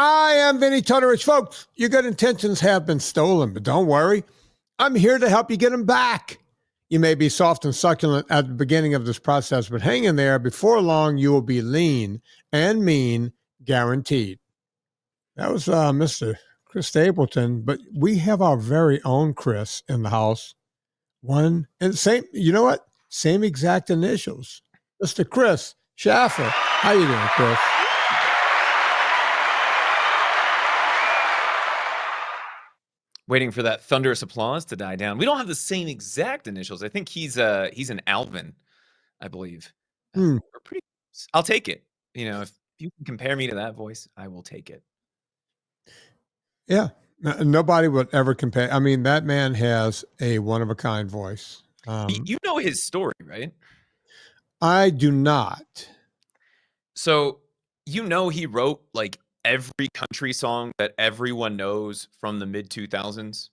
I am Vinnie Tortorich. Folks, your good intentions have been stolen, but don't worry. I'm here to help you get them back. You may be soft and succulent at the beginning of this process, but hang in there. Before long, you will be lean and mean, guaranteed. That was Mr. Chris Stapleton, but we have our very own Chris in the house. One and same, you know what? Same exact initials. Mr. Chris Shaffer. How you doing, Chris? Waiting for that thunderous applause to die down. We don't have the same exact initials. I think he's an Alvin, I believe. We're pretty close. I'll take it. You know, if you can compare me to that voice, I will take it. Yeah. Nobody would ever compare. I mean, that man has a one-of-a-kind voice. You know his story, right? I do not. So, you know he wrote like every country song that everyone knows from the mid-2000s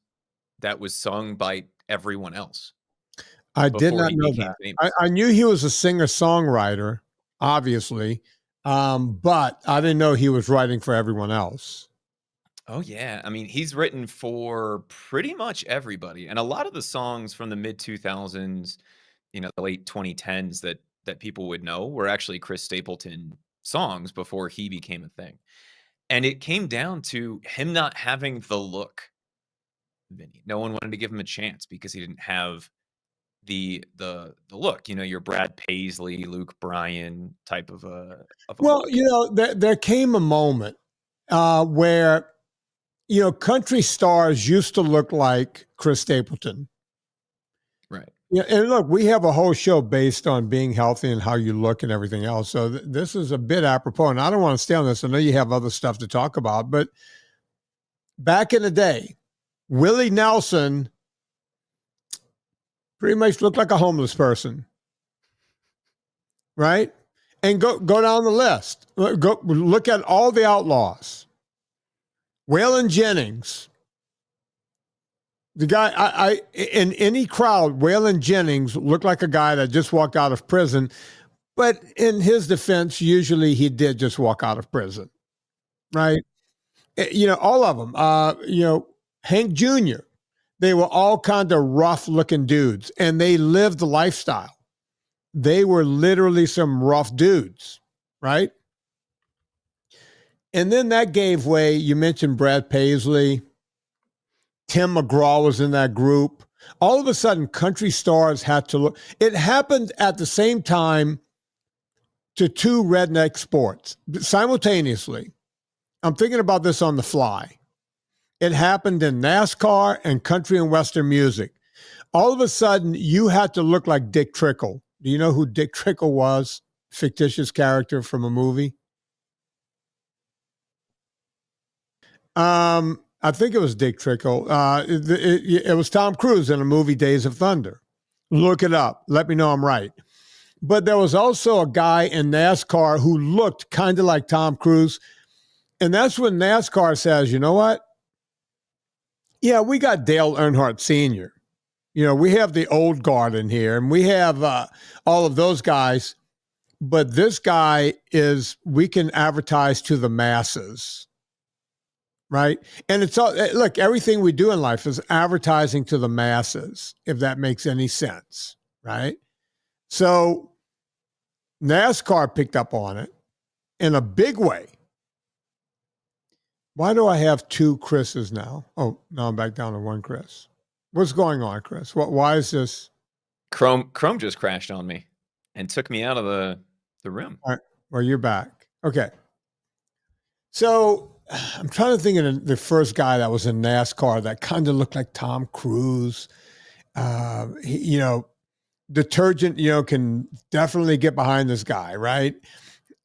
that was sung by everyone else. I did not know that. I knew he was a singer-songwriter, obviously, but I didn't know he was writing for everyone else. Oh, yeah. I mean, he's written for pretty much everybody. And a lot of the songs from the mid-2000s, you know, the late 2010s that people would know were actually Chris Stapleton songs before he became a thing. And it came down to him not having the look, Vinny. No one wanted to give him a chance because he didn't have the look. You know, your Brad Paisley, Luke Bryan type of a well, look. You know, there came a moment where, you know, country stars used to look like Chris Stapleton. Right. Yeah, and look, we have a whole show based on being healthy and how you look and everything else. So this is a bit apropos, and I don't want to stay on this. I know you have other stuff to talk about, but back in the day, Willie Nelson pretty much looked like a homeless person, right? And go down the list. Go look at all the outlaws. Waylon Jennings. The guy, in any crowd, Waylon Jennings looked like a guy that just walked out of prison. But in his defense, usually he did just walk out of prison, right? You know, all of them. You know, Hank Jr., they were all kind of rough-looking dudes, and they lived the lifestyle. They were literally some rough dudes, right? And then that gave way. You mentioned Brad Paisley. Tim McGraw was in that group. All of a sudden, country stars had to look. It happened at the same time to two redneck sports simultaneously. I'm thinking about this on the fly. It happened in NASCAR and country and Western music. All of a sudden, you had to look like Dick Trickle. Do you know who Dick Trickle was? Fictitious character from a movie. I think it was Dick Trickle. It was Tom Cruise in the movie Days of Thunder. Look it up. Let me know I'm right. But there was also a guy in NASCAR who looked kind of like Tom Cruise. And that's when NASCAR says, you know what? Yeah, we got Dale Earnhardt Sr. You know, we have the old guard in here, and we have all of those guys. But this guy we can advertise to the masses. Right. And it's all, look, everything we do in life is advertising to the masses, if that makes any sense. Right. So NASCAR picked up on it in a big way. Why do I have two Chris's now? Oh, now I'm back down to one Chris. What's going on, Chris? Why is this? Chrome just crashed on me and took me out of the room. All right. Well, you're back. Okay. So I'm trying to think of the first guy that was in NASCAR that kind of looked like Tom Cruise. You know, detergent, you know, can definitely get behind this guy, right?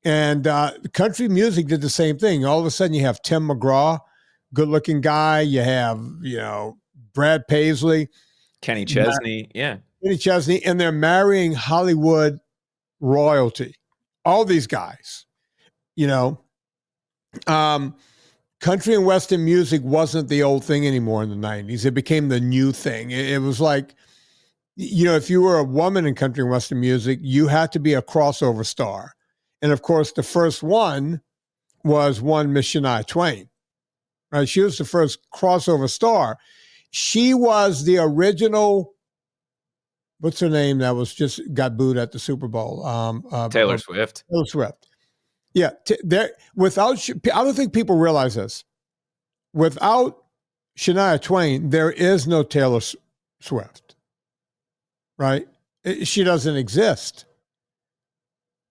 And country music did the same thing. All of a sudden you have Tim McGraw, good-looking guy. You have, you know, Brad Paisley. Kenny Chesney, yeah. Kenny Chesney, and they're marrying Hollywood royalty. All these guys, you know. Country and Western music wasn't the old thing anymore in the 90s. It became the new thing. It was like, you know, if you were a woman in country and Western music, you had to be a crossover star. And of course, the first one was one Miss Shania Twain. Right? She was the first crossover star. She was the original. What's her name? That was just got booed at the Super Bowl. Taylor Swift. Taylor Swift. Yeah. Without, I don't think people realize this. Without Shania Twain, there is no Taylor Swift. Right? She doesn't exist.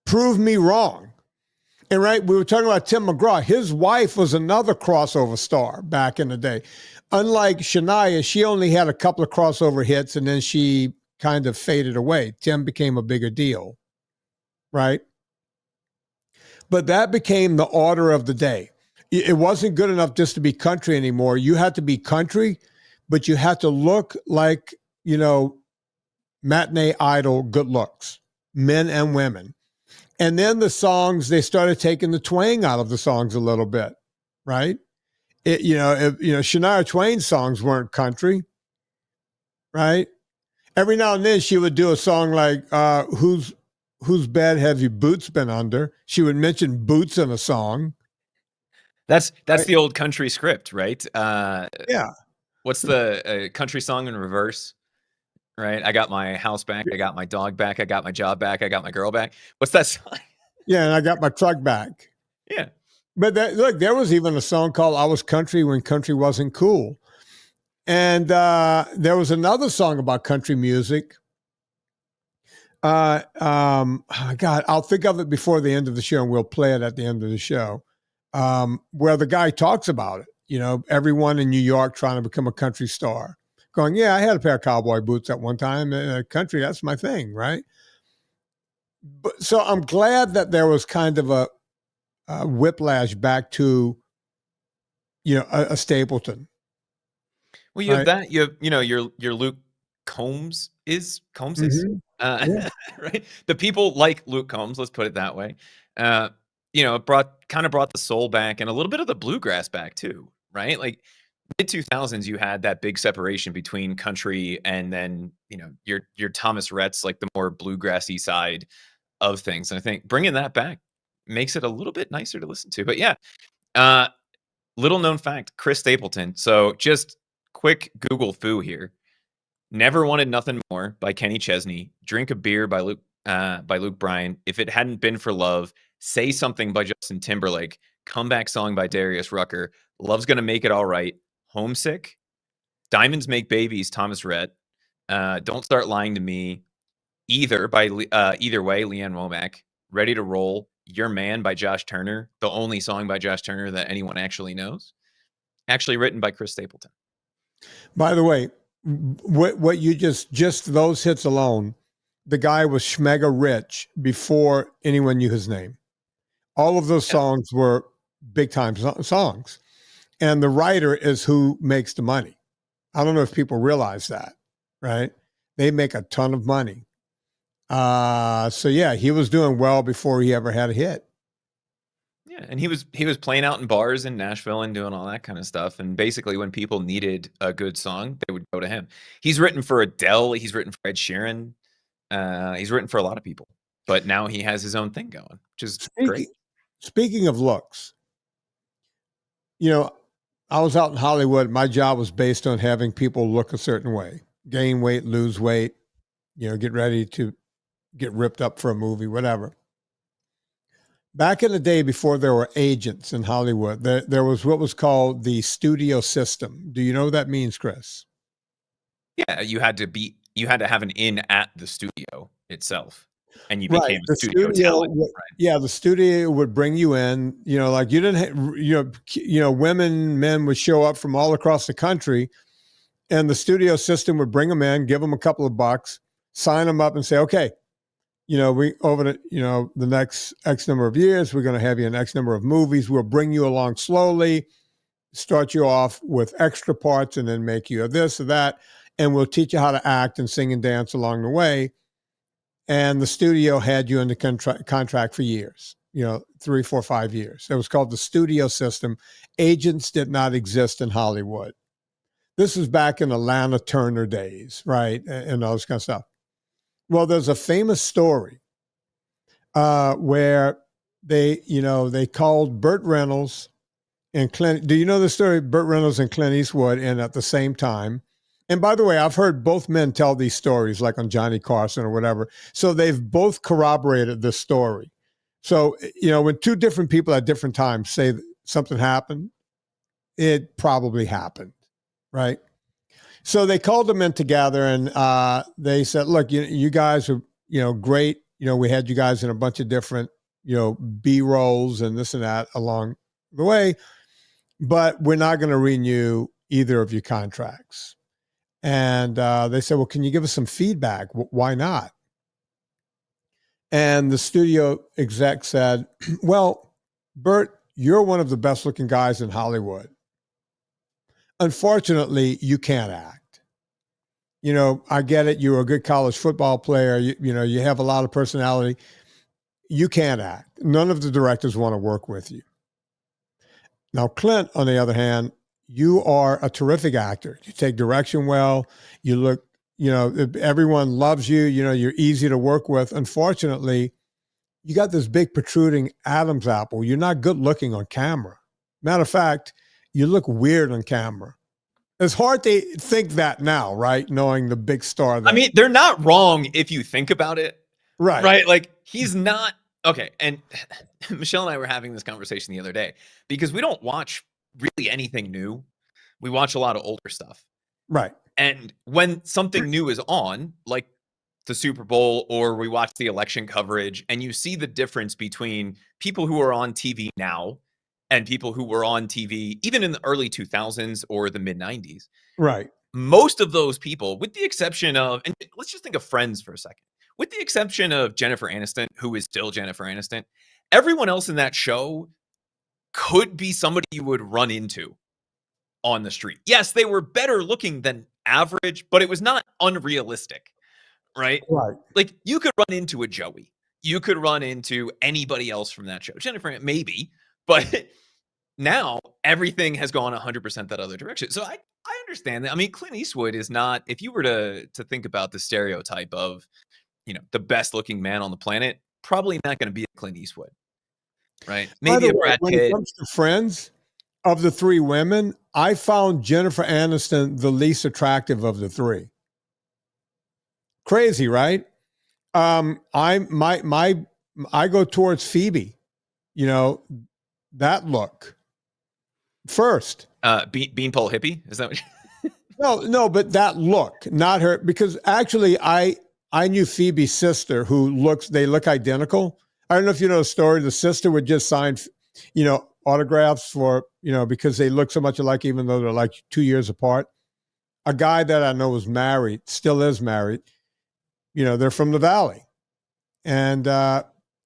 Prove me wrong. And right, we were talking about Tim McGraw. His wife was another crossover star back in the day. Unlike Shania, she only had a couple of crossover hits and then she kind of faded away. Tim became a bigger deal, right? But that became the order of the day. It wasn't good enough just to be country anymore. You had to be country, but you had to look like, matinee idol good looks, men and women. And then the songs, they started taking the twang out of the songs a little bit, right? Shania Twain's songs weren't country, right? Every now and then she would do a song like, whose bed have your boots been under? She would mention boots in a song. That's right? The old country script, right? Yeah. What's the country song in reverse? Right? I got my house back. I got my dog back. I got my job back. I got my girl back. What's that song? Yeah, and I got my truck back. Yeah. But look, there was even a song called I Was Country When Country Wasn't Cool. And there was another song about country music. God, I'll think of it before the end of the show and we'll play it at the end of the show, where the guy talks about it. Everyone in New York trying to become a country star. Going, yeah, I had a pair of cowboy boots at one time. Country, that's my thing, right? But so I'm glad that there was kind of a whiplash back to, a Stapleton. Well, you have that. You have, your Luke Combs is. Mm-hmm. Yeah. Right? The people like Luke Combs. Let's put it that way. It brought the soul back and a little bit of the bluegrass back too, right? Like mid 2000s, you had that big separation between country and then your Thomas Rhett's, like the more bluegrassy side of things. And I think bringing that back makes it a little bit nicer to listen to. But yeah, little known fact: Chris Stapleton. So just quick Google foo here. Never Wanted Nothing More by Kenny Chesney. Drink a Beer by Luke Bryan. If It Hadn't Been for Love. Say Something by Justin Timberlake. Comeback Song by Darius Rucker. Love's Gonna Make It All Right. Homesick. Diamonds Make Babies, Thomas Rhett. Don't Start Lying to Me. Either Way, Leanne Womack. Ready to Roll. Your Man by Josh Turner. The only song by Josh Turner that anyone actually knows. Actually written by Chris Stapleton. By the way, what you just those hits alone, the guy was schmega rich before anyone knew his name. All of those songs were big time songs. And the writer is who makes the money. I don't know if people realize that, right? They make a ton of money. So yeah, he was doing well before he ever had a hit. Yeah, and he was playing out in bars in Nashville and doing all that kind of stuff. And basically, when people needed a good song, they would go to him. He's written for Adele. He's written for Ed Sheeran. He's written for a lot of people. But now he has his own thing going, which is great. Speaking of looks, I was out in Hollywood. My job was based on having people look a certain way, gain weight, lose weight, get ready to get ripped up for a movie, whatever. Back in the day before there were agents in Hollywood, there was what was called the studio system. Do you know what that means, Chris? Yeah, you had to have an in at the studio itself. And you became a studio talent. Right? Yeah, the studio would bring you in, like you didn't, men would show up from all across the country and the studio system would bring them in, give them a couple of bucks, sign them up and say, okay, we over the next X number of years, we're going to have you in X number of movies. We'll bring you along slowly, start you off with extra parts and then make you a this or that. And we'll teach you how to act and sing and dance along the way. And the studio had you in the contract for years, 3, 4, 5 years. It was called the studio system. Agents did not exist in Hollywood. This was back in the Lana Turner days, right? And all this kind of stuff. Well, there's a famous story where they called Burt Reynolds and Clint. Do you know the story? Burt Reynolds and Clint Eastwood in at the same time. And by the way, I've heard both men tell these stories, like on Johnny Carson or whatever. So they've both corroborated this story. So, when two different people at different times say something happened, it probably happened, right? So they called them in together and they said, look, you guys are, great. We had you guys in a bunch of different, B roles and this and that along the way, but we're not going to renew either of your contracts. And they said, well, can you give us some feedback? Why not? And the studio exec said, well, Bert, you're one of the best looking guys in Hollywood. Unfortunately, you can't act. I get it. You're a good college football player. You have a lot of personality. You can't act. None of the directors want to work with you. Now, Clint, on the other hand, you are a terrific actor. You take direction well. You look, everyone loves you. You're easy to work with. Unfortunately, you got this big protruding Adam's apple. You're not good looking on camera. Matter of fact, you look weird on camera. It's hard to think that now, right? Knowing the big star. They're not wrong if you think about it. Right. Right. Like he's not. Okay. And Michelle and I were having this conversation the other day because we don't watch really anything new. We watch a lot of older stuff. Right. And when something new is on, like the Super Bowl, or we watch the election coverage, and you see the difference between people who are on TV now and people who were on TV even in the early 2000s or the mid 90s. Right. Most of those people, with the exception of, and let's just think of Friends for a second, with the exception of Jennifer Aniston, who is still Jennifer Aniston, everyone else in that show could be somebody you would run into on the street. Yes, they were better looking than average, but it was not unrealistic, right? Right. Like you could run into a Joey. You could run into anybody else from that show. Jennifer, maybe, but now everything has gone 100% that other direction. So I understand that. Clint Eastwood is not, if you were to think about the stereotype of, the best looking man on the planet, probably not going to be a Clint Eastwood, right? Maybe a Brad Pitt. When it comes to Friends, of the three women, I found Jennifer Aniston the least attractive of the three. Crazy, right? I go towards Phoebe. That look first. Beanpole hippie, is that what? No, but that look, not her, because actually I knew Phoebe's sister they look identical. I don't know if you know the story. The sister would just sign, autographs for, because they look so much alike, even though they're like 2 years apart. A guy that I know was married, still is married. They're from the Valley. And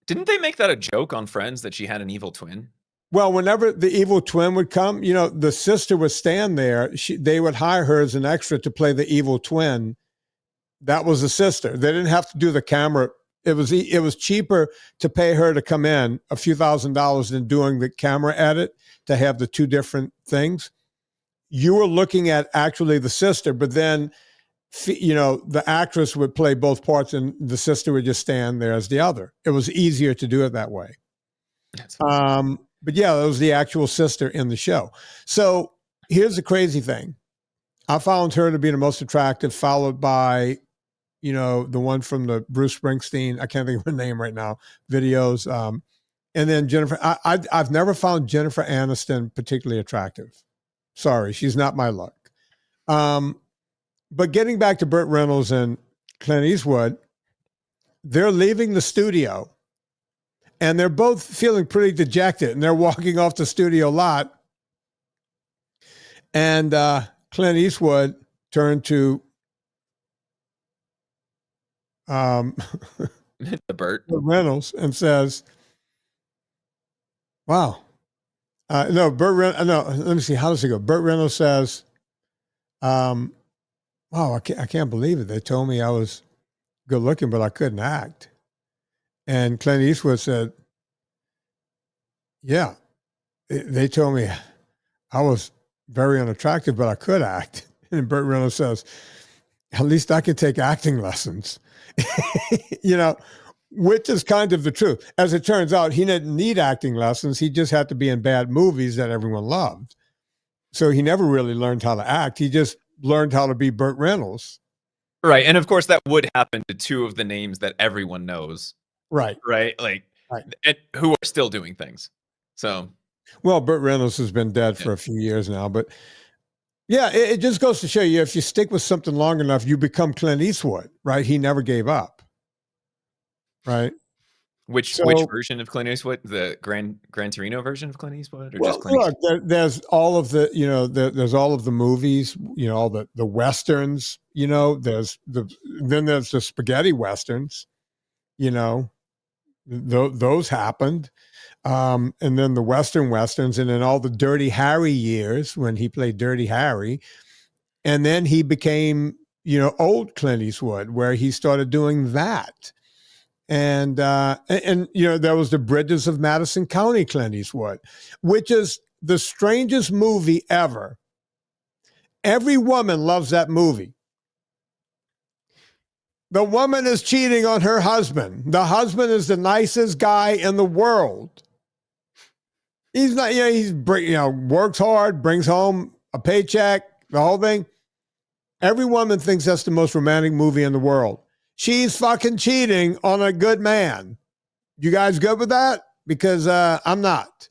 didn't they make that a joke on Friends that she had an evil twin? Well, whenever the evil twin would come, the sister would stand there. They would hire her as an extra to play the evil twin. That was the sister. They didn't have to do the camera. It was cheaper to pay her to come in a few $1,000s than doing the camera edit to have the two different things. You were looking at actually the sister, but then, the actress would play both parts and the sister would just stand there as the other. It was easier to do it that way. That's awesome. But yeah, that was the actual sister in the show. So here's the crazy thing. I found her to be the most attractive, followed by, the one from the Bruce Springsteen, I can't think of her name right now, videos. And then Jennifer, I've never found Jennifer Aniston particularly attractive. Sorry, she's not my luck. But getting back to Burt Reynolds and Clint Eastwood, they're leaving the studio. And they're both feeling pretty dejected, and they're walking off the studio lot. And Clint Eastwood turned to the Burt Reynolds and says, "Wow, no, let me see. How does it go?" Burt Reynolds says, "Wow, I can't believe it. They told me I was good looking, but I couldn't act." And Clint Eastwood said, "Yeah, they told me I was very unattractive, but I could act." And Burt Reynolds says, "At least I can take acting lessons." which is kind of the truth. As it turns out, he didn't need acting lessons. He just had to be in bad movies that everyone loved. So he never really learned how to act. He just learned how to be Burt Reynolds. Right. And of course, that would happen to two of the names that everyone knows. Right. Right. Like, Right. Who are still doing things. So, well, Burt Reynolds has been dead for a few years now, but yeah, it just goes to show you if you stick with something long enough, you become Clint Eastwood, right? He never gave up, right? Which version of Clint Eastwood? The Gran Torino version of Clint Eastwood, or just Clint Eastwood? There's all of the, there's all of the movies, all the westerns, there's then there's the spaghetti westerns, those happened. And then the westerns, and then all the Dirty Harry years when he played Dirty Harry. And then he became, old Clint Eastwood, where he started doing that. And there was the Bridges of Madison County Clint Eastwood, which is the strangest movie ever. Every woman loves that movie. The woman is cheating on her husband. The husband is the nicest guy in the world. He's not, works hard, brings home a paycheck, the whole thing. Every woman thinks that's the most romantic movie in the world. She's fucking cheating on a good man. You guys good with that? Because I'm not.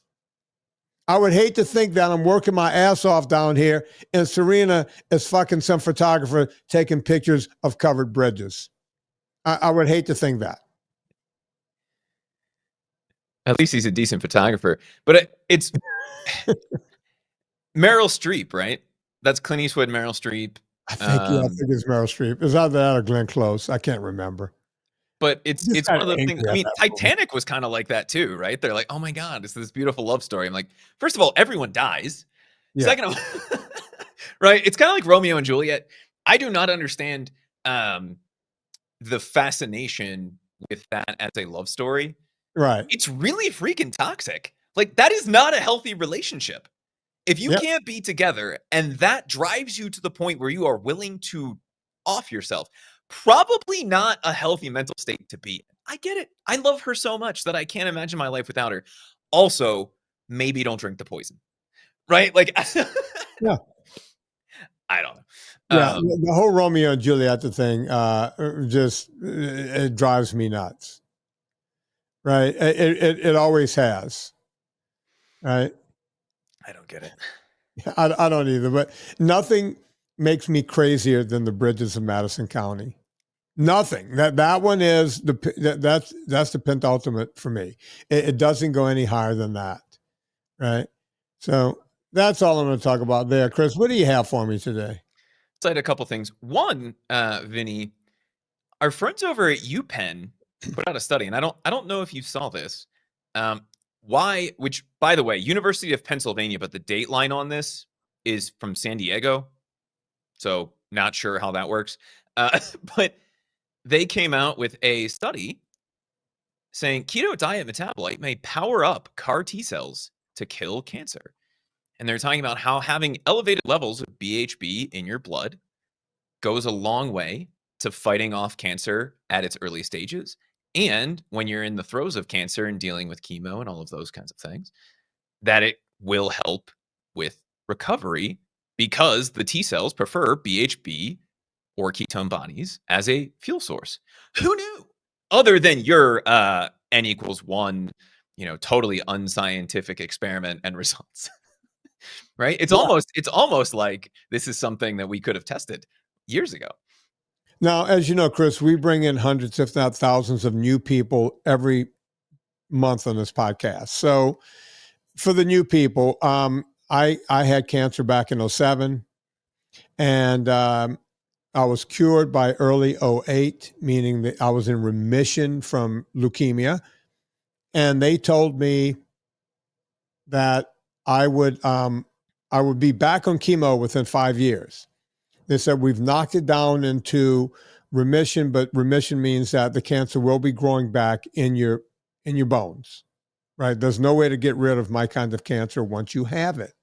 I would hate to think that I'm working my ass off down here and Serena is fucking some photographer taking pictures of covered bridges. I would hate to think that. At least he's a decent photographer. But it's Meryl Streep, right? That's Clint Eastwood, Meryl Streep. I think it's Meryl Streep. Is either that or Glenn Close? I can't remember. But it's one of the things. I mean, Titanic was kind of like that too, right? They're like, oh my God, it's this beautiful love story. I'm like, first of all, everyone dies. Yeah. Second of all, right? It's kind of like Romeo and Juliet. I do not understand the fascination with that as a love story. Right. It's really freaking toxic. Like, that is not a healthy relationship. If you can't be together and that drives you to the point where you are willing to off yourself, probably not a healthy mental state to be in. I get it. I love her so much that I can't imagine my life without her. Also, maybe don't drink the poison, right? Like, yeah. I don't know. Yeah, the whole Romeo and Juliet thing it drives me nuts. Right? It always has. Right? I don't get it. I don't either, but nothing makes me crazier than the Bridges of Madison County. Nothing. That one is that's the penultimate for me. It doesn't go any higher than that. Right? So that's all I'm going to talk about there. Chris, what do you have for me today? So I had a couple things. One, Vinnie, our friends over at UPenn put out a study, and I don't know if you saw this. Which, by the way, University of Pennsylvania, but the date line on this is from San Diego. So not sure how that works. But they came out with a study saying keto diet metabolite may power up CAR T cells to kill cancer. And they're talking about how having elevated levels of BHB in your blood goes a long way to fighting off cancer at its early stages. And when you're in the throes of cancer and dealing with chemo and all of those kinds of things, that it will help with recovery because the T cells prefer BHB or ketone bodies as a fuel source. Who knew? Other than your N equals 1, totally unscientific experiment and results. Right? It's almost like this is something that we could have tested years ago. Now, as you know, Chris, we bring in hundreds, if not thousands, of new people every month on this podcast. So for the new people, I had cancer back in 2007, and I was cured by early 2008, meaning that I was in remission from leukemia. And they told me that I would be back on chemo within 5 years. They said, we've knocked it down into remission, but remission means that the cancer will be growing back in your bones, right? There's no way to get rid of my kind of cancer once you have it.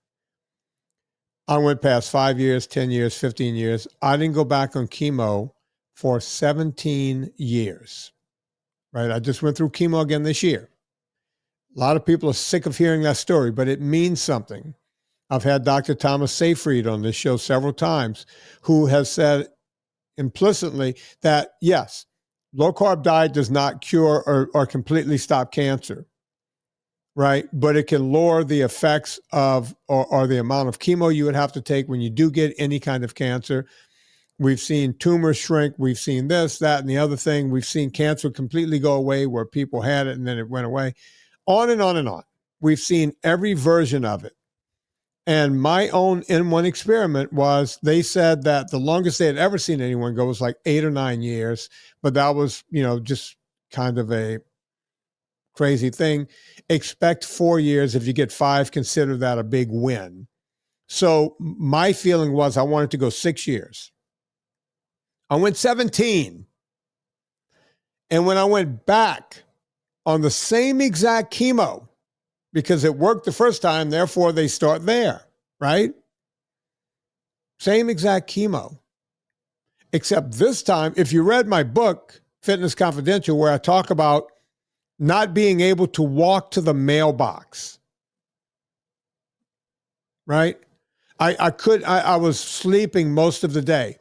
I went past 5 years, 10 years, 15 years. I didn't go back on chemo for 17 years. right? I just went through chemo again this year. A lot of people are sick of hearing that story, but it means something. I've had Dr. Thomas Seyfried on this show several times, who has said implicitly that, yes, low-carb diet does not cure or completely stop cancer, right? But it can lower the effects of or the amount of chemo you would have to take when you do get any kind of cancer. We've seen tumors shrink. We've seen this, that, and the other thing. We've seen cancer completely go away where people had it and then it went away. On and on and on. We've seen every version of it. And my own N1 experiment was, they said that the longest they had ever seen anyone go was like 8 or 9 years. But that was, just kind of a crazy thing. Expect 4 years. If you get 5, consider that a big win. So my feeling was I wanted to go 6 years. I went 17. And when I went back on the same exact chemo, because it worked the first time, therefore they start there, right? Same exact chemo. Except this time, if you read my book, Fitness Confidential, where I talk about not being able to walk to the mailbox, right? I was sleeping most of the day,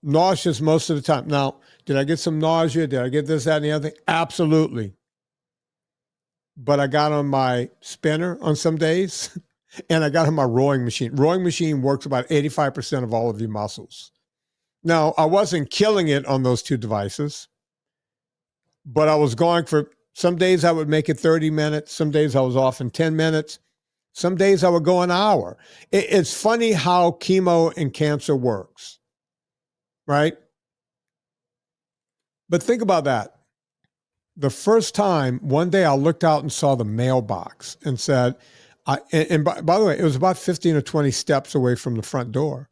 nauseous most of the time. Now, did I get some nausea? Did I get this, that, and the other thing? Absolutely. But I got on my spinner on some days, and I got on my rowing machine. Rowing machine works about 85% of all of your muscles. Now, I wasn't killing it on those 2 devices, but I was going for, some days I would make it 30 minutes. Some days I was off in 10 minutes. Some days I would go an hour. It's funny how chemo and cancer works, right? But think about that. The first time, one day I looked out and saw the mailbox and said, and by the way, it was about 15 or 20 steps away from the front door.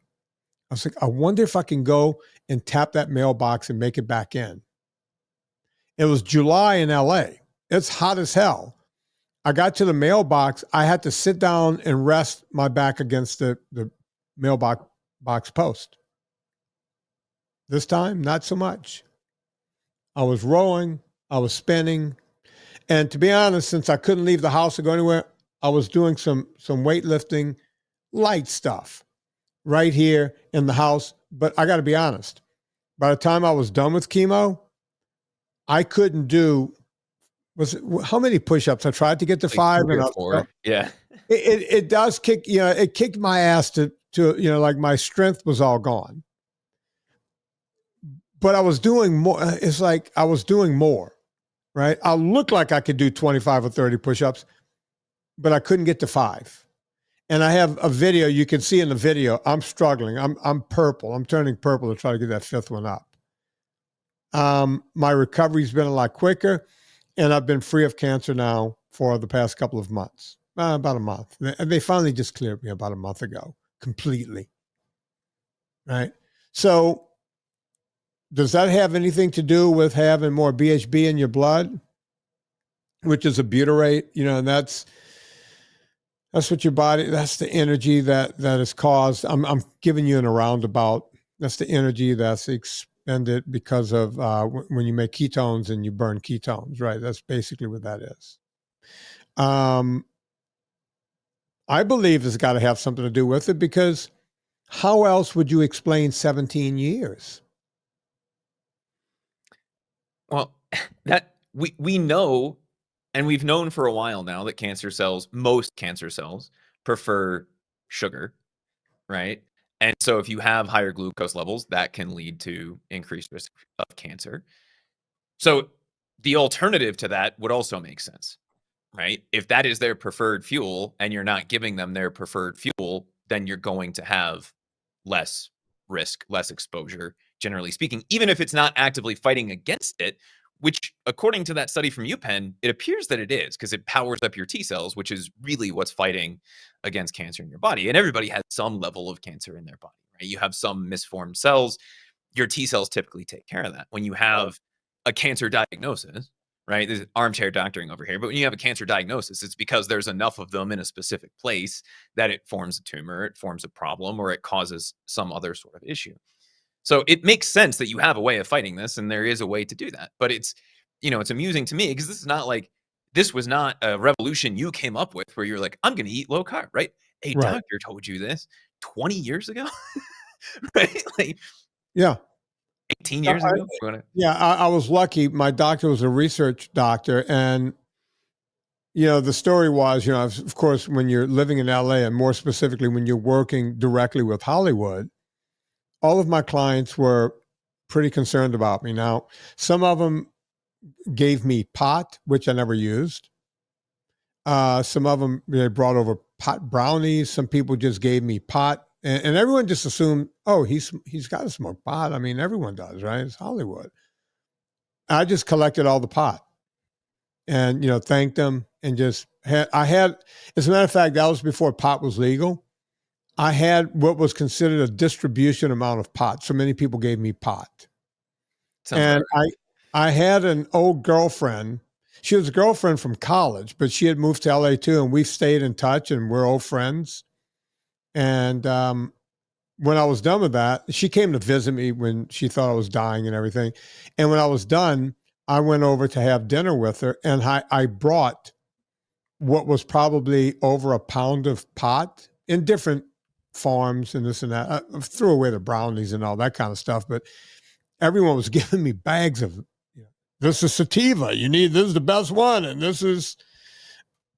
I was like, I wonder if I can go and tap that mailbox and make it back in. It was July in LA. It's hot as hell. I got to the mailbox. I had to sit down and rest my back against the mailbox post. This time, not so much. I was rowing. I was spinning. And to be honest, since I couldn't leave the house or go anywhere, I was doing some weightlifting, light stuff right here in the house. But I got to be honest, by the time I was done with chemo, I couldn't do, how many push-ups? I tried to get to 5. 3 or 4. Yeah. It does kick, it kicked my ass to like my strength was all gone. But I was doing more. It's like I was doing more, right? I looked like I could do 25 or 30 push-ups, but I couldn't get to 5. And I have a video. You can see in the video, I'm struggling. I'm purple. I'm turning purple to try to get that 5th one up. My recovery's been a lot quicker, and I've been free of cancer now for the past couple of months, about a month. They finally just cleared me about a month ago, completely. Right? So does that have anything to do with having more BHB in your blood, which is a butyrate? And that's what your body, that's the energy that is caused. I'm giving you in a roundabout. That's the energy that's expended because of when you make ketones and you burn ketones, right? That's basically what that is. I believe it's got to have something to do with it, because how else would you explain 17 years? Well, that we know, and we've known for a while now, that most cancer cells prefer sugar, right? And so if you have higher glucose levels, that can lead to increased risk of cancer. So the alternative to that would also make sense, right? If that is their preferred fuel and you're not giving them their preferred fuel, then you're going to have less risk, less exposure, generally speaking, even if it's not actively fighting against it, which according to that study from UPenn, it appears that it is, because it powers up your T cells, which is really what's fighting against cancer in your body. And everybody has some level of cancer in their body, right? You have some misformed cells. Your T cells typically take care of that. When you have a cancer diagnosis, right? This is armchair doctoring over here, but when you have a cancer diagnosis, it's because there's enough of them in a specific place that it forms a tumor, it forms a problem, or it causes some other sort of issue. So it makes sense that you have a way of fighting this, and there is a way to do that. But it's, it's amusing to me because this was not a revolution you came up with where you're like, I'm going to eat low carb, right? A Right. doctor told you this 20 years ago, right? Like Yeah. 18 years ago. Yeah. I was lucky. My doctor was a research doctor. And, the story was, of course, when you're living in LA and more specifically, when you're working directly with Hollywood, all of my clients were pretty concerned about me. Now, some of them gave me pot, which I never used. Some of them, they brought over pot brownies. Some people just gave me pot, and everyone just assumed, oh, he's got to smoke pot. I mean, everyone does, right? It's Hollywood. I just collected all the pot, and thanked them, and just I had. As a matter of fact, that was before pot was legal. I had what was considered a distribution amount of pot. So many people gave me pot, and I had an old girlfriend. She was a girlfriend from college, but she had moved to LA too, and we've stayed in touch, and we're old friends. And when I was done with that, she came to visit me when she thought I was dying and everything. And when I was done, I went over to have dinner with her, and I brought what was probably over a pound of pot in different forms and this and that. I threw away the brownies and all that kind of stuff, but everyone was giving me bags of, this is sativa. This is the best one. And this is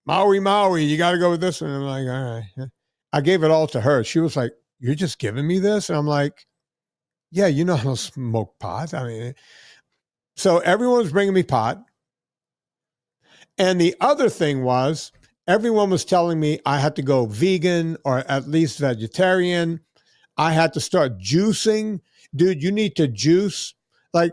Maui. You got to go with this one. And I'm like, all right. I gave it all to her. She was like, you're just giving me this? And I'm like, yeah, I don't smoke pot. I mean, so everyone was bringing me pot. And the other thing was, everyone was telling me I had to go vegan or at least vegetarian. I had to start juicing. Dude, you need to juice. Like,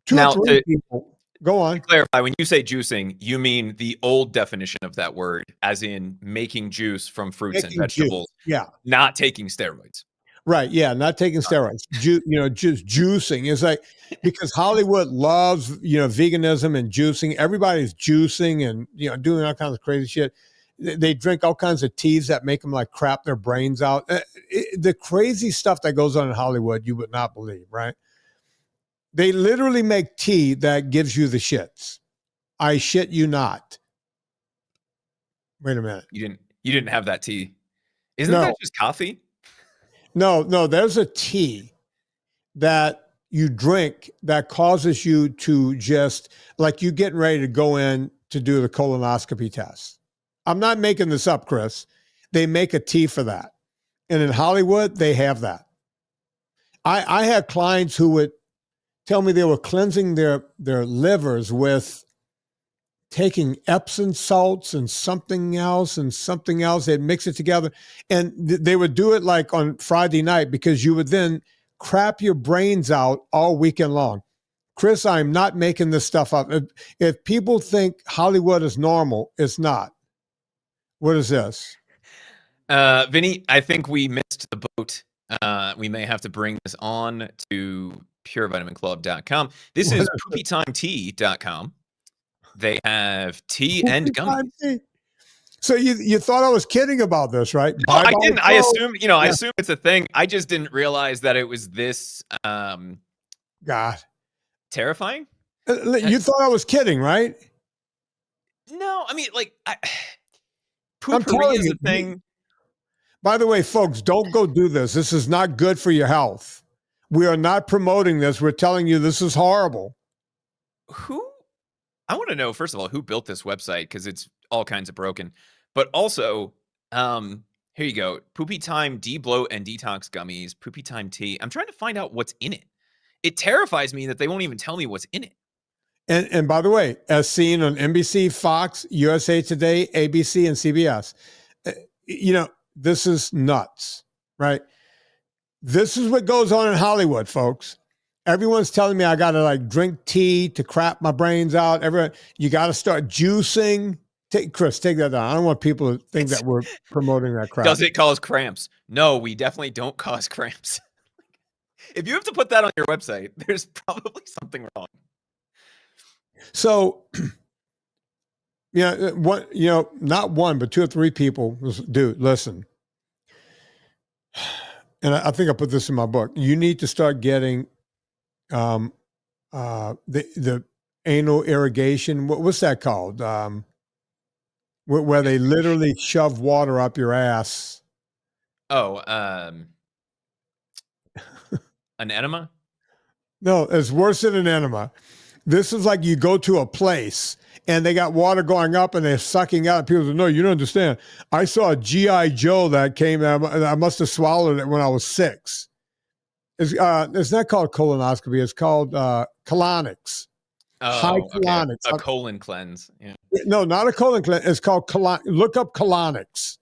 two or three people. Go on. To clarify, when you say juicing, you mean the old definition of that word, as in making juice from fruits and vegetables. Juice. Yeah. Not taking steroids. Right. Yeah. Not taking steroids. Just juicing is like, because Hollywood loves, veganism and juicing. Everybody's juicing and, doing all kinds of crazy shit. They drink all kinds of teas that make them like crap their brains out. The crazy stuff that goes on in Hollywood, you would not believe, right? They literally make tea that gives you the shits. I shit you not. Wait a minute. You didn't have that tea. Isn't that just coffee? No, there's a tea that you drink that causes you to just, like, you getting ready to go in to do the colonoscopy test. I'm not making this up, Chris. They make a tea for that. And in Hollywood, they have that. I had clients who would tell me they were cleansing their livers with taking Epsom salts and something else. They'd mix it together. And they would do it like on Friday night, because you would then crap your brains out all weekend long. Chris, I'm not making this stuff up. If people think Hollywood is normal, it's not. What is this? Vinnie, I think we missed the boat. We may have to bring this on to purevitaminclub.com. This is poopytimetea.com. They have tea and gummies. So you thought I was kidding about this, right? No, I didn't. I assume, I assume it's a thing. I just didn't realize that it was this God, terrifying. You thought I was kidding, right? No, I mean, like, I'm telling you, thing. By the way, folks, don't go do this. This is not good for your health. We are not promoting this. We're telling you this is horrible. I want to know, first of all, who built this website, because it's all kinds of broken. But also, here you go. Poopy Time De-Bloat and Detox Gummies, Poopy Time Tea. I'm trying to find out what's in it. It terrifies me that they won't even tell me what's in it. And by the way, as seen on NBC, Fox, USA Today, ABC, and CBS, this is nuts, right? This is what goes on in Hollywood, folks. Everyone's telling me I got to drink tea to crap my brains out. You got to start juicing. Chris, take that down. I don't want people to think that we're promoting that crap. Does it cause cramps? No, we definitely don't cause cramps. If you have to put that on your website, there's probably something wrong. So, not one, but two or three people, dude, listen. and I think I put this in my book, you need to start getting the anal irrigation. What's that called? Where they literally shove water up your ass. Oh, an enema? No, it's worse than an enema. This is like you go to a place and they got water going up and they're sucking out. People say, no, you don't understand. I saw a G.I. Joe that came out. I must have swallowed it when I was 6. It's not called colonoscopy. It's called colonics. High colonics. Okay. A colon cleanse. Yeah. No, not a colon cleanse. It's called look up colonics.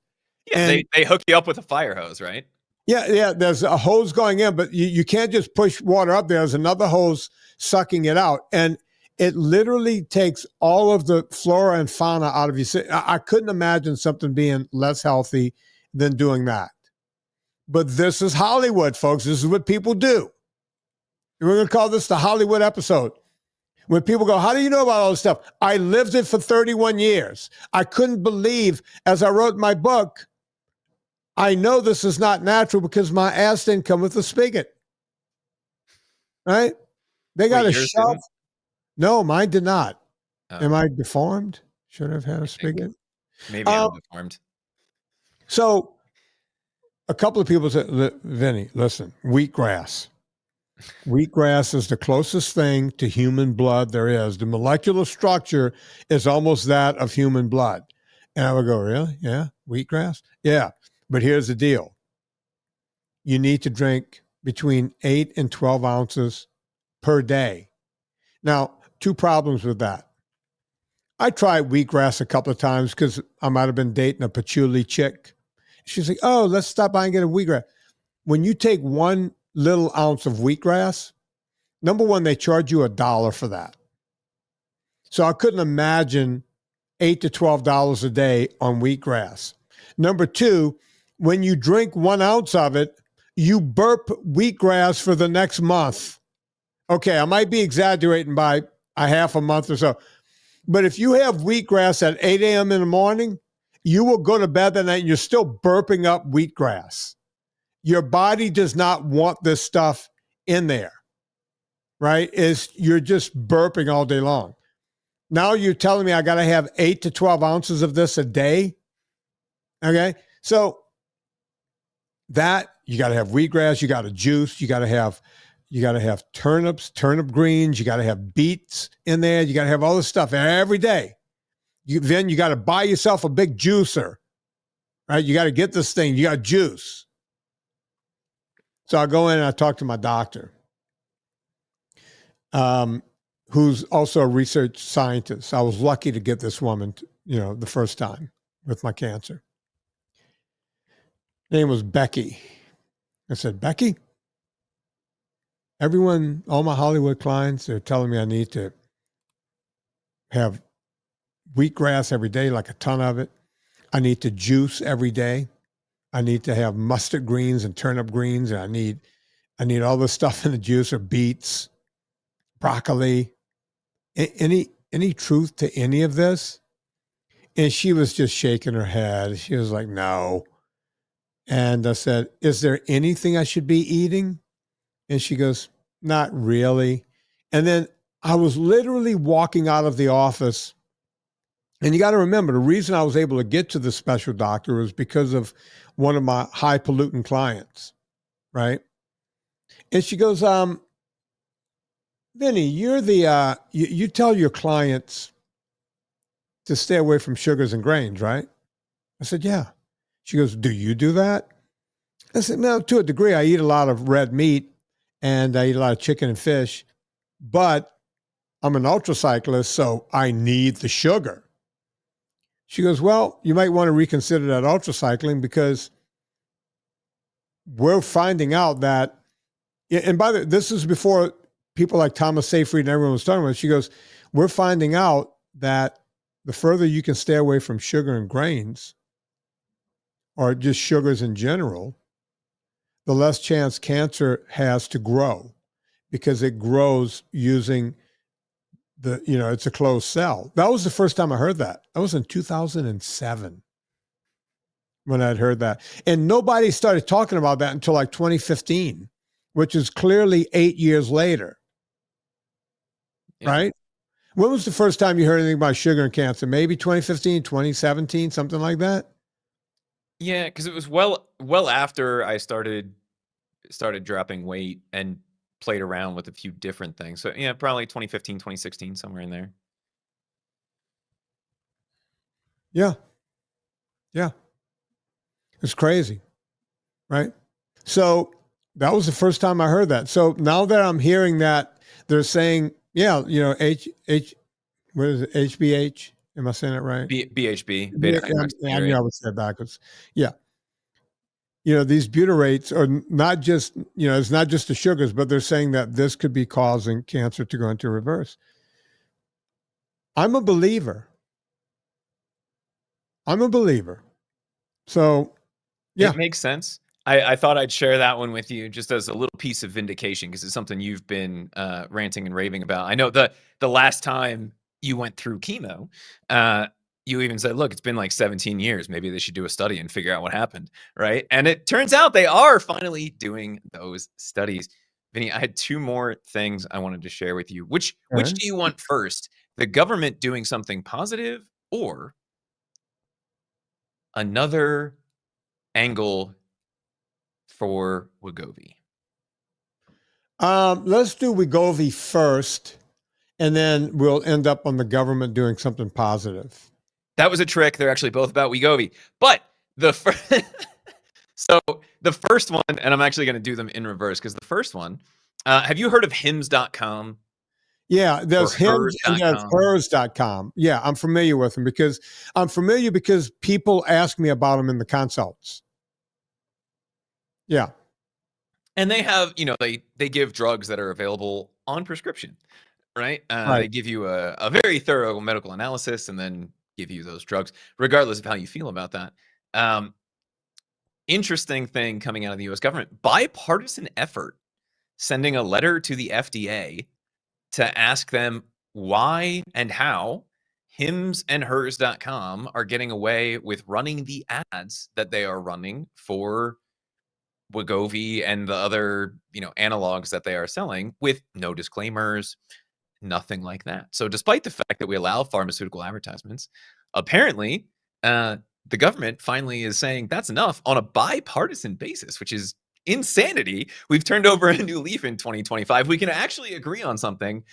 Yeah, and they hook you up with a fire hose, right? Yeah. There's a hose going in, but you can't just push water up there. There's another hose sucking it out. And it literally takes all of the flora and fauna out of you. I couldn't imagine something being less healthy than doing that. But this is Hollywood, folks. This is what people do. We're going to call this the Hollywood episode. When people go, how do you know about all this stuff? I lived it for 31 years. I couldn't believe, as I wrote my book, I know this is not natural because my ass didn't come with a spigot. Right? They got a shelf. No, mine did not. Oh. Am I deformed? Should I have had a spigot? Maybe I'm deformed. So a couple of people said, Vinnie, listen, wheatgrass. Wheatgrass is the closest thing to human blood there is. The molecular structure is almost that of human blood. And I would go, really? Yeah, wheatgrass? Yeah, but here's the deal. You need to drink between 8 and 12 ounces per day. Now, 2 problems with that. I tried wheatgrass a couple of times because I might have been dating a patchouli chick. She's like, oh, let's stop by and get a wheatgrass. When you take 1 little ounce of wheatgrass, number one, they charge you $1 for that. So I couldn't imagine $8 to $12 a day on wheatgrass. Number 2, when you drink 1 ounce of it, you burp wheatgrass for the next month. Okay, I might be exaggerating by a half a month or so. But if you have wheatgrass at 8 a.m. in the morning, you will go to bed that night and you're still burping up wheatgrass. Your body does not want this stuff in there, right? You're just burping all day long. Now you're telling me I got to have 8 to 12 ounces of this a day? Okay, so that, you got to have wheatgrass, you got to juice, you got to have turnips, turnip greens, you got to have beets in there, you got to have all this stuff every day. Then you got to buy yourself a big juicer, right? You got to get this thing, you got juice. So I go in and I talk to my doctor, who's also a research scientist. I was lucky to get this woman, the first time with my cancer. Her name was Becky. I said, Becky, all my Hollywood clients, they're telling me I need to have wheatgrass every day, like a ton of it. I need to juice every day. I need to have mustard greens and turnip greens, and I need all this stuff in the juice, or beets, broccoli. Any truth to any of this? And she was just shaking her head. She was like, no. And I said, is there anything I should be eating? And she goes, not really. And then I was literally walking out of the office. And you got to remember, the reason I was able to get to the special doctor was because of one of my high pollutant clients, right? And she goes, Vinnie, you're you tell your clients to stay away from sugars and grains, right? I said, yeah. She goes, do you do that? I said, no, to a degree. I eat a lot of red meat and I eat a lot of chicken and fish, but I'm an ultracyclist, so I need the sugar. She goes, well, you might want to reconsider that ultracycling because we're finding out that, and by the way, this is before people like Thomas Seyfried and everyone was talking about it. She goes, we're finding out that the further you can stay away from sugar and grains, or just sugars in general, the less chance cancer has to grow because it grows using it's a closed cell. That was the first time I heard that. That was in 2007. when I'd heard that. And nobody started talking about that until like 2015, which is clearly 8 years later, Yeah. right? When was the first time you heard anything about sugar and cancer? Maybe 2015, 2017, something like that? Yeah, because it was well after I started dropping weight and played around with a few different things. So yeah, probably 2015, 2016, somewhere in there. Yeah. Yeah. It's crazy, right? So that was the first time I heard that. So now that I'm hearing that, they're saying, yeah, what is it? HBH? Am I saying it right? BHB, Yeah, beta I knew I would say it backwards. Yeah. These butyrates are not just, it's not just the sugars, but they're saying that this could be causing cancer to go into reverse. I'm a believer. So, yeah. It makes sense. I thought I'd share that one with you just as a little piece of vindication because it's something you've been ranting and raving about. I know the last time you went through chemo, you even said, look, it's been like 17 years. Maybe they should do a study and figure out what happened, right? And it turns out they are finally doing those studies. Vinny, I had two more things I wanted to share with you. Which do you want first? The government doing something positive or another angle for Wegovy? Let's do Wegovy first, and then we'll end up on the government doing something positive. That was a trick. They're actually both about Wegovy. But the so the first one, and I'm actually going to do them in reverse because the first one, have you heard of hims.com? Yeah, there's Hims and there's hers.com? hers.com. Yeah, I'm familiar with them because people ask me about them in the consults. Yeah. And they have, they give drugs that are available on prescription, right? Right. They give you a very thorough medical analysis and then give you those drugs, regardless of how you feel about that. Interesting thing coming out of the US government, bipartisan effort, sending a letter to the FDA to ask them why and how hims and hers.com are getting away with running the ads that they are running for Wegovy and the other, analogs that they are selling with no disclaimers, nothing like that. So despite the fact that we allow pharmaceutical advertisements, apparently the government finally is saying that's enough on a bipartisan basis, which is insanity. We've turned over a new leaf in 2025. We can actually agree on something.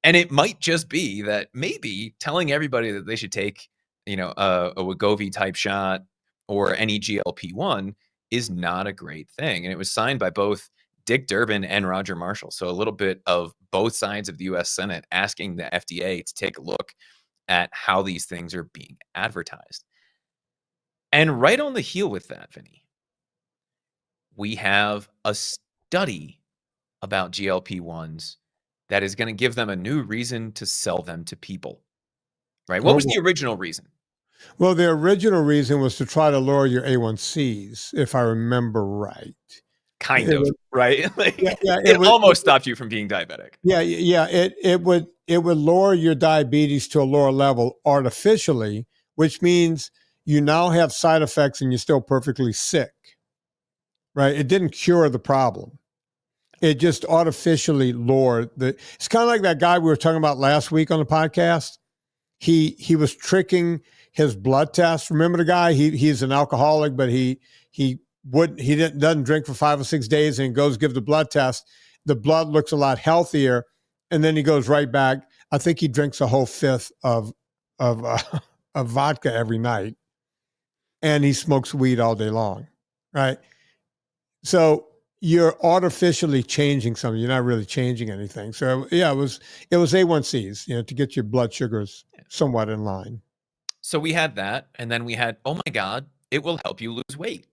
And it might just be that maybe telling everybody that they should take, a Wegovy type shot or any GLP-1 is not a great thing. And it was signed by both Dick Durbin and Roger Marshall. So a little bit of both sides of the US Senate asking the FDA to take a look at how these things are being advertised. And right on the heel with that, Vinny, we have a study about GLP-1s that is going to give them a new reason to sell them to people, right? What was the original reason? Well, the original reason was to try to lower your A1Cs, if I remember right. Kind of, right? Yeah, it almost stopped you from being diabetic. Yeah. It would lower your diabetes to a lower level artificially, which means you now have side effects and you're still perfectly sick, right? It didn't cure the problem. It just artificially lowered the. It's kind of like that guy we were talking about last week on the podcast. He was tricking his blood test. Remember the guy? He's an alcoholic, but he doesn't drink for 5 or 6 days and goes give the blood test. The blood looks a lot healthier, and then he goes right back. I think he drinks a whole fifth of vodka every night, and he smokes weed all day long, right? So you're artificially changing something. You're not really changing anything. So yeah, it was A1Cs, to get your blood sugars somewhat in line. So we had that, and then we had, oh my God, it will help you lose weight.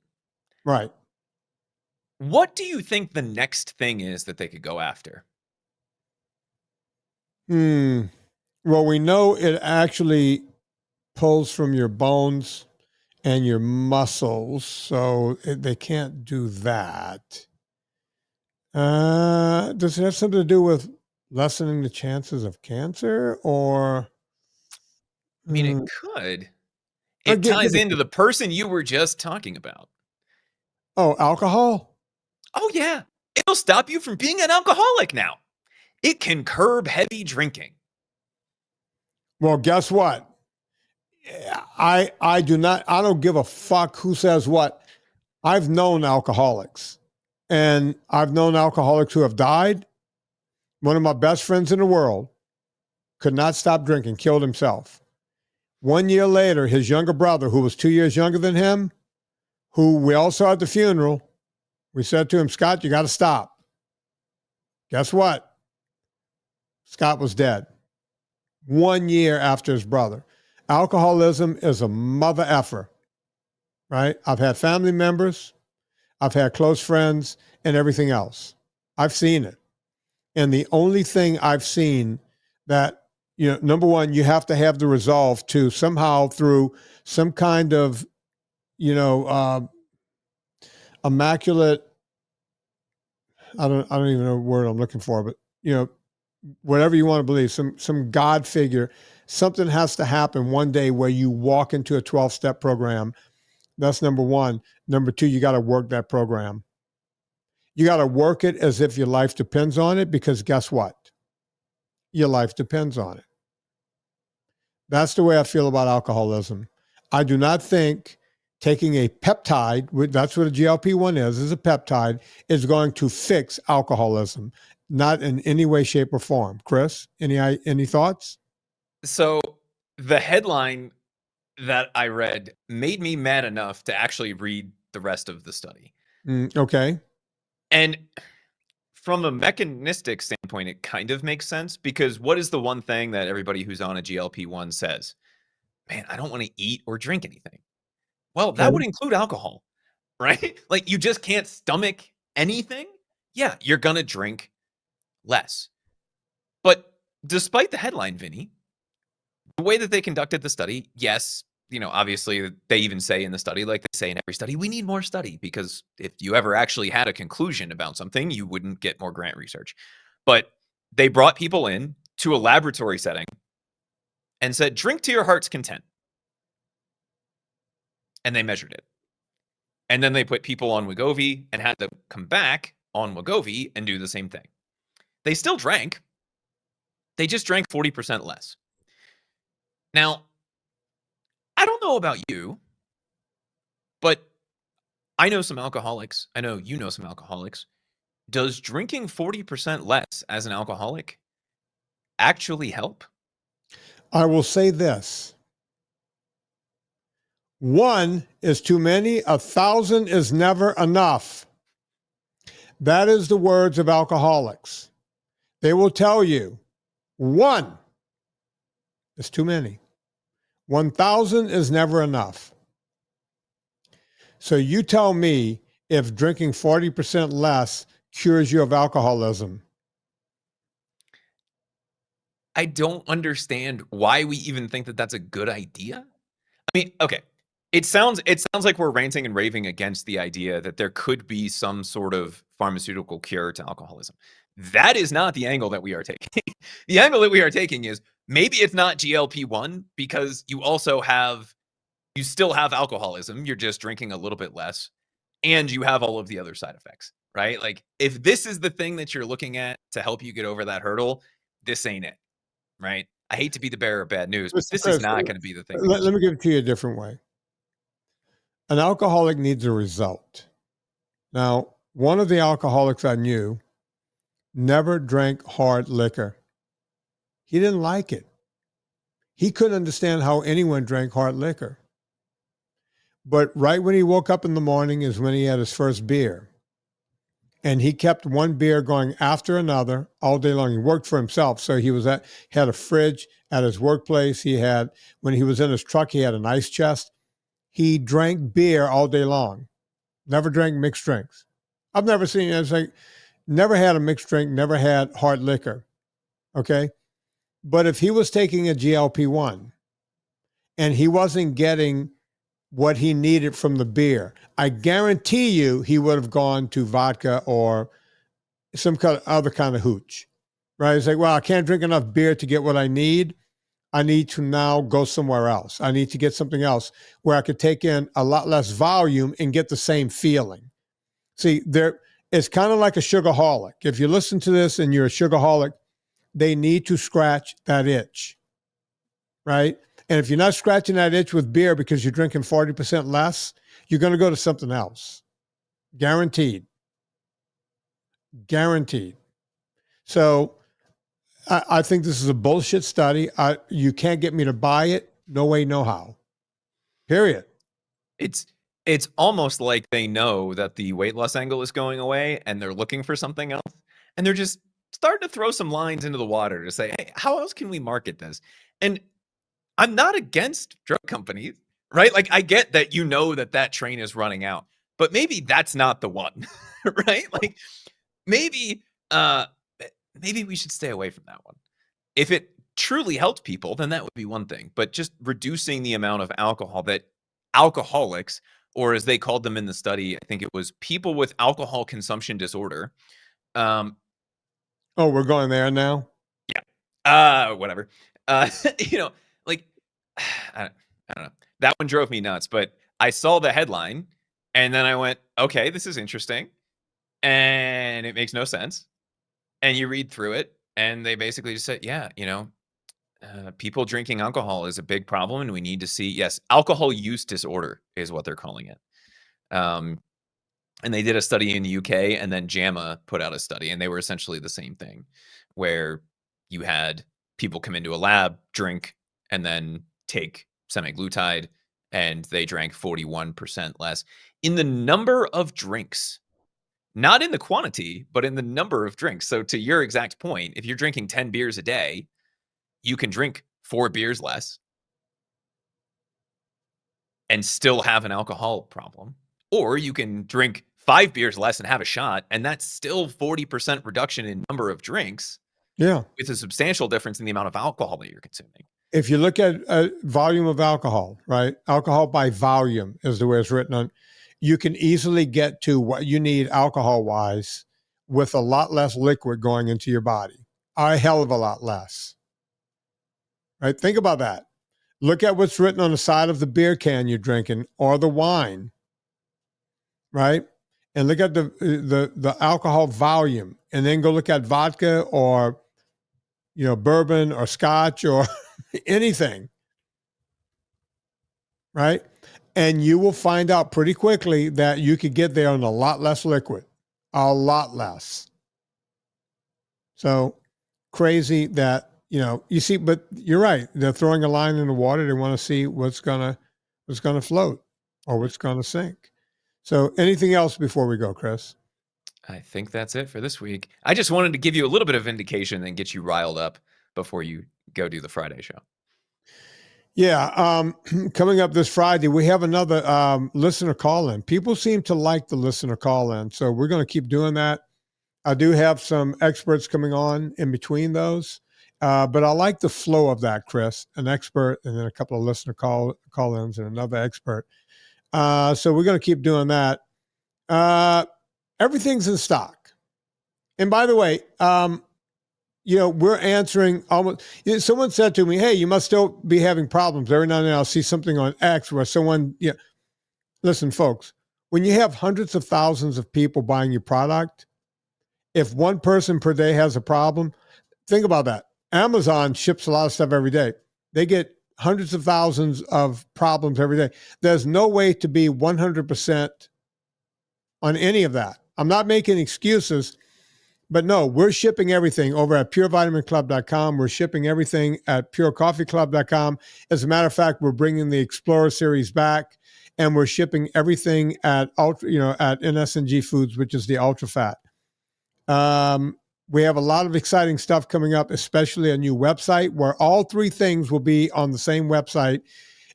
Right. What do you think the next thing is that they could go after? Well, we know it actually pulls from your bones and your muscles, so they can't do that. Does it have something to do with lessening the chances of cancer, or? I mean, it could. It ties Give into the person you were just talking about. Oh, alcohol? Oh, yeah. It'll stop you from being an alcoholic now. It can curb heavy drinking. Well, guess what? I don't give a fuck who says what. I've known alcoholics, and I've known alcoholics who have died. One of my best friends in the world could not stop drinking, killed himself. 1 year later, his younger brother, who was 2 years younger than him, who we all saw at the funeral, we said to him, Scott, you got to stop. Guess what? Scott was dead 1 year after his brother. Alcoholism is a mother effer, right? I've had family members, I've had close friends, and everything else. I've seen it. And the only thing I've seen that, number one, you have to have the resolve to somehow through some kind of, immaculate, I don't even know the word I'm looking for, but, whatever you want to believe, some God figure, something has to happen one day where you walk into a 12-step program. That's number one. Number two, you got to work that program. You got to work it as if your life depends on it, because guess what? Your life depends on it. That's the way I feel about alcoholism. I do not think taking a peptide, that's what a GLP-1 is a peptide, is going to fix alcoholism. Not in any way, shape, or form. Chris, any thoughts? So the headline that I read made me mad enough to actually read the rest of the study. Okay. And from a mechanistic standpoint, it kind of makes sense, because what is the one thing that everybody who's on a GLP-1 says? Man, I don't want to eat or drink anything. Well, that would include alcohol, right? Like, you just can't stomach anything. Yeah, you're going to drink less. But despite the headline, Vinny, the way that they conducted the study, yes, obviously they even say in the study, like they say in every study, we need more study, because if you ever actually had a conclusion about something, you wouldn't get more grant research. But they brought people in to a laboratory setting and said, drink to your heart's content. And they measured it. And then they put people on Wegovy and had to come back on Wegovy and do the same thing. They still drank. They just drank 40% less. Now, I don't know about you, but I know some alcoholics. I know you know some alcoholics. Does drinking 40% less as an alcoholic actually help? I will say this. 1 is too many. 1,000 is never enough. That is the words of alcoholics. They will tell you 1 is too many. 1,000 is never enough. So you tell me if drinking 40% less cures you of alcoholism. I don't understand why we even think that that's a good idea. I mean, okay. It sounds like we're ranting and raving against the idea that there could be some sort of pharmaceutical cure to alcoholism. That is not the angle that we are taking. The angle that we are taking is maybe it's not GLP-1, because you still have alcoholism. You're just drinking a little bit less, and you have all of the other side effects, right? Like, if this is the thing that you're looking at to help you get over that hurdle, this ain't it, right? I hate to be the bearer of bad news, but this is not going to be the thing. Let me give it to you a different way. An alcoholic needs a result. Now, one of the alcoholics I knew never drank hard liquor. He didn't like it. He couldn't understand how anyone drank hard liquor. But right when he woke up in the morning is when he had his first beer. And he kept one beer going after another all day long. He worked for himself. So he had a fridge at his workplace. When he was in his truck, he had an ice chest. He drank beer all day long. Never drank mixed drinks. I've never seen it. Never had a mixed drink, never had hard liquor. Okay. But if he was taking a GLP-1 and he wasn't getting what he needed from the beer, I guarantee you he would have gone to vodka or some kind of other kind of hooch, right? It's like, well, I can't drink enough beer to get what I need. I need to now go somewhere else. I need to get something else where I could take in a lot less volume and get the same feeling. See, it's kind of like a sugarholic. If you listen to this and you're a sugarholic, they need to scratch that itch, right? And if you're not scratching that itch with beer because you're drinking 40% less, you're going to go to something else. Guaranteed. Guaranteed. So I think this is a bullshit study. You can't get me to buy it. No way, no how. Period. It's almost like they know that the weight loss angle is going away and they're looking for something else. And they're just starting to throw some lines into the water to say, hey, how else can we market this? And I'm not against drug companies, right? Like, I get that you know that train is running out, but maybe that's not the one, right? Like, maybe we should stay away from that one. If it truly helped people, then that would be one thing. But just reducing the amount of alcohol that alcoholics, or as they called them in the study, I think it was people with alcohol consumption disorder. Oh, we're going there now? Yeah. Whatever. Like, I don't know. That one drove me nuts, but I saw the headline and then I went, okay, this is interesting. And it makes no sense. And you read through it and they basically just said, yeah, people drinking alcohol is a big problem and we need to see, yes, alcohol use disorder is what they're calling it. And they did a study in the UK, and then JAMA put out a study, and they were essentially the same thing, where you had people come into a lab, drink, and then take semaglutide, and they drank 41% less in the number of drinks, not in the quantity, but in the number of drinks. So to your exact point, if you're drinking 10 beers a day, you can drink 4 beers less and still have an alcohol problem. Or you can drink 5 beers less and have a shot, and that's still 40% reduction in number of drinks. Yeah. With a substantial difference in the amount of alcohol that you're consuming. If you look at volume of alcohol, right? Alcohol by volume is the way it's written on. You can easily get to what you need alcohol-wise with a lot less liquid going into your body. A hell of a lot less. Right? Think about that. Look at what's written on the side of the beer can you're drinking or the wine, right? And look at the alcohol volume, and then go look at vodka or bourbon or scotch or anything, right? And you will find out pretty quickly that you could get there on a lot less liquid, a lot less. So crazy that you see, but you're right. They're throwing a line in the water. They want to see what's gonna float or what's gonna sink. So anything else before we go, Chris? I think that's it for this week. I just wanted to give you a little bit of indication and get you riled up before you go do the Friday show. Yeah. Coming up this Friday, we have another listener call-in. People seem to like the listener call-in, so we're going to keep doing that. I do have some experts coming on in between those, but I like the flow of that, Chris. An expert and then a couple of listener call-ins and another expert. So we're going to keep doing that. Everything's in stock. And by the way, we're answering almost. Someone said to me, "Hey, you must still be having problems." Every now and then I'll see something on X where someone, listen, folks, when you have hundreds of thousands of people buying your product, if one person per day has a problem, think about that. Amazon ships a lot of stuff every day. They get hundreds of thousands of problems every day. There's no way to be 100% on any of that. I'm not making excuses. But no, we're shipping everything over at purevitaminclub.com. We're shipping everything at purecoffeeclub.com. As a matter of fact, we're bringing the Explorer series back, and we're shipping everything at at NSNG Foods, which is the ultra fat. We have a lot of exciting stuff coming up, especially a new website where all 3 things will be on the same website.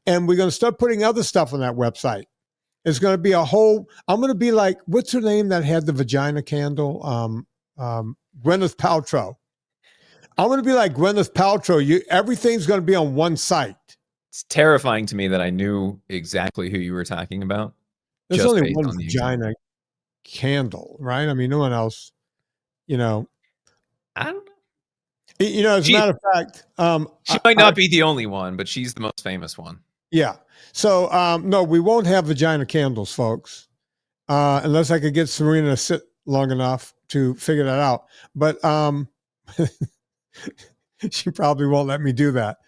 And we're going to start putting other stuff on that website. It's going to be I'm going to be like, what's her name that had the vagina candle? Gwyneth Paltrow. I'm going to be like Gwyneth Paltrow. Everything's going to be on one site. It's terrifying to me that I knew exactly who you were talking about. There's only one vagina candle, right? I mean, no one else, I don't know. You know, as a matter of fact, she might not be the only one, but she's the most famous one. Yeah. So, no, we won't have vagina candles, folks, unless I could get Serena to sit long enough to figure that out. But she probably won't let me do that.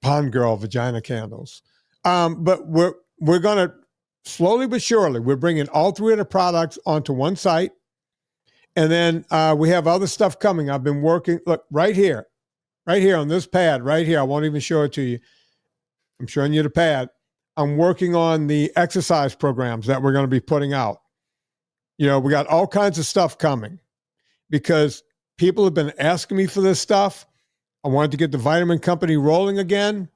Pond girl, vagina candles. But we're going to slowly but surely, we're bringing all three of the products onto one site. And then we have other stuff coming. I've been working, look, right here on this pad, right here. I won't even show it to you. I'm showing you the pad. I'm working on the exercise programs that we're going to be putting out. You know, we got all kinds of stuff coming because people have been asking me for this stuff. I wanted to get the vitamin company rolling again.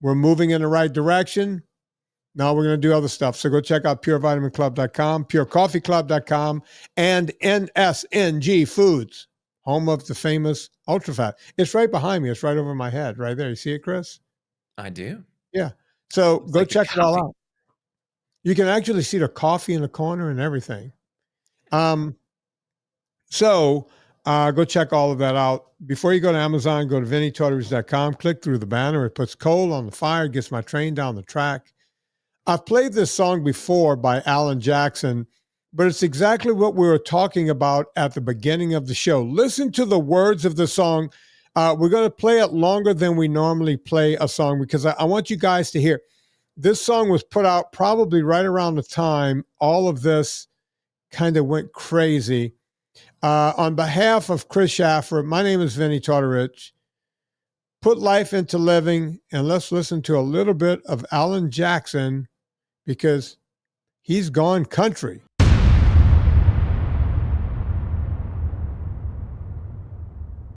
We're moving in the right direction. Now we're going to do other stuff. So go check out purevitaminclub.com, purecoffeeclub.com, and NSNG Foods, home of the famous UltraFat. It's right behind me. It's right over my head, right there. You see it, Chris? I do. Yeah. So It's go like check it all out. You can actually see the coffee in the corner and everything. So go check all of that out. Before you go to Amazon, go to VinnieTortorich.com, click through the banner. It puts coal on the fire, gets my train down the track. I've played this song before by Alan Jackson, but it's exactly what we were talking about at the beginning of the show. Listen to the words of the song. We're going to play it longer than we normally play a song because I want you guys to hear. This song was put out probably right around the time all of this kind of went crazy. On behalf of Chris Shaffer, my name is Vinnie Tortorich. Put life into living, and let's listen to a little bit of Alan Jackson because he's gone country.